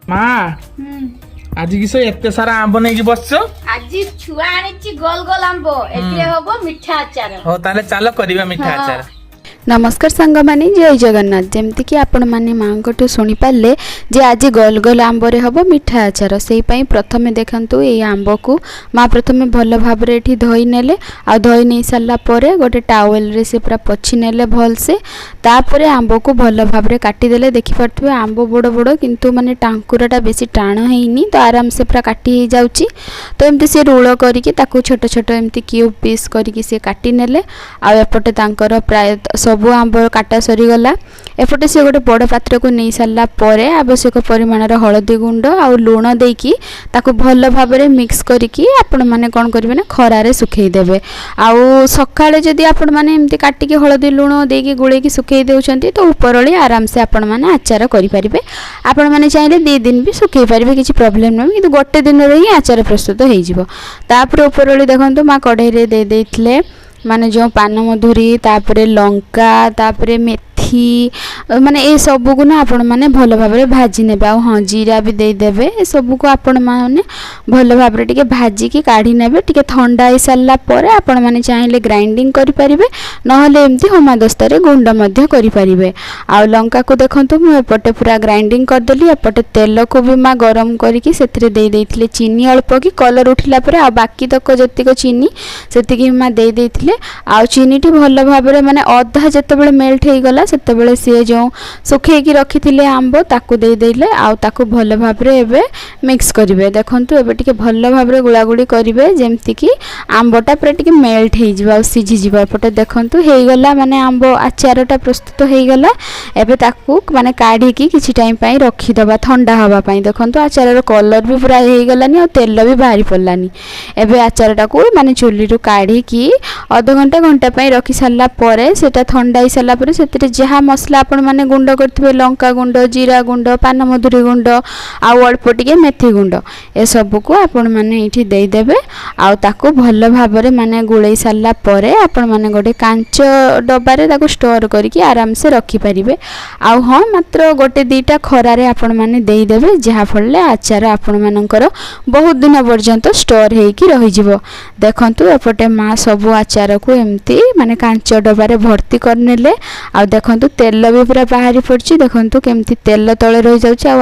माँ आज किस एत सारा आंब नहीं बस आज छुआ आनी गोल गोल आंब एतिरे हबो मिठा आचार हो ताले चलो करिबा मिठा आचार। नमस्कार सांग मानी जय जगन्नाथ। जमती कि आपण माने मांकटू सुनी पाले जे आज गोल गोल आंबरे हबो मिठा आचार से प्रथमे देखंतु ए आंब को माँ प्रथमे भल भाव एठी धोई नेले आ धोई नहीं सारा परे गोटे टावेल रे से पूरा पोछि नेले भल से तापरे आंब को भल भाव रे काटी देले। देखि पड़थबे आंब बड़ बड़ किंतु माने टांकुराटा बेसी टाण हेइनी तो आराम से पूरा काटी हे जाउची। तो एमती से रूल करिके ताकू छोट छोट एमती क्यूब पीस करिके से काटी नेले आ एपटे तांकर प्राय सबु आंब काटा सरीगला। एपटे से गोटे बड़ पात्र को नहीं सारा परे आवश्यक परिमाणर हलदी गुंड आउ लुण देकी ताकू भल भाव में मिक्स करिकी आपण माने कोन करिवे ना खरारे सुखई देबे। आउ सकाळे जदी आपण माने एमती काटिकी हलदी लुण देकी गुळेकी सुखई देउछंती तो उपरळी आराम से आपण माने आचार करि परिबे। आपण माने चाहिले 2 दिन भी सुखई परिबे किछि प्रॉब्लम नै किंतु गोटे दिन रे ही आचार प्रस्तुत होई जिवो। तापर उपरळी देखंतु मा कढई रे दे देथिले माने जो पान मधुरी तापरे लंका तापरे मेथी माने ए सब को ना आपण माने भल भाव में भाजी नेबे। आ हाँ जीरा भी दे देबे। ए सब को आपण माने भल भाव में टिके भाजी की काढी नेबे। टिके ठंडा हो सारा पर आपण माने चाहिले ग्राइंडिंग करि परिबे नहले एमती होमादस्ता रे गुंड मध्य करि परिबे। आ लंका को देखंतु मु एपटे पूरा ग्राइंडिंग कर देली। एपटे तेल को भी मा गरम करिकि सेथरे दे देथिले चीनी अल्प की कलर उठिला परे आ बाकी तक जतिक चीनी सेतिकी मा दे देथिले। आ चीनी टी भल भाव में माने अधा जतबेले मेल्ट हे गला सेतबेले से जो सुखेकी रखिथिले आंब ताकू दे देले आ ताकू भल भाव में एबे मिक्स करिवे। देखंतु एबे टिके भल भाव में गुळागुळी करिवे जेमति कि आंबटा पूरा टिके मेल्ट हे जिवा आ सिझी जिवा। एपटे देखंतु हे गला माने आंब आचारटा प्रस्तुत हे गला। एबे ताकू माने काढी की किछि टाइम पई रखि दबा ठंडा हवा पई। देखंतु आचारर कलर भी पूरा हे गलानी आ तेल भी बाहरी पड़लानी। एबे आचारटा को माने चुली रु काढी की आधा घंटा घंटा पई रखि सारला परे सेटा ठंडा ही सारला परे सेतरे जहा मसला आपण माने गुंड करथिबे लंका गुंड जीरा गुंड पान मधुरी गुंड आ अल्प टिके मेथी गुंड ए सब को आपण माने इठी देई देबे। आ ताको भल भाव रे माने गुळई सारला परे आपण माने गोटे कांच डब्बा रे ताको स्टोर करके आराम से रखि परिबे। आ हां मात्र गोटे दीटा खरा रे आपण माने देई देबे जहा फळले आचार आपण मानकर बहुत दिन पर्यंत स्टोर हेकी रहि जिवो। देखंतु एपटे मा सब आचार को एमती माने कांच डब्बा रे भर्ती करनेले। आ देखंतु तेल भी पूरा बाहरी पड़ची। देखंतु केमती तेल तळे रहि जाउची। आ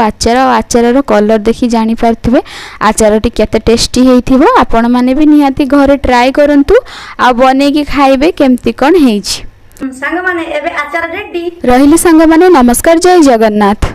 आचारर कलर देखि जानि पारथुबे आचारटी केते टेस्टी हेइथिबो। आपण माने भी निहाती घरे ट्राई करंतु आ बने की खाइबे केमती कोन हेइछि। सांग माने एबे आचार रेडी रहिली सांग माने नमस्कार जय जगन्नाथ।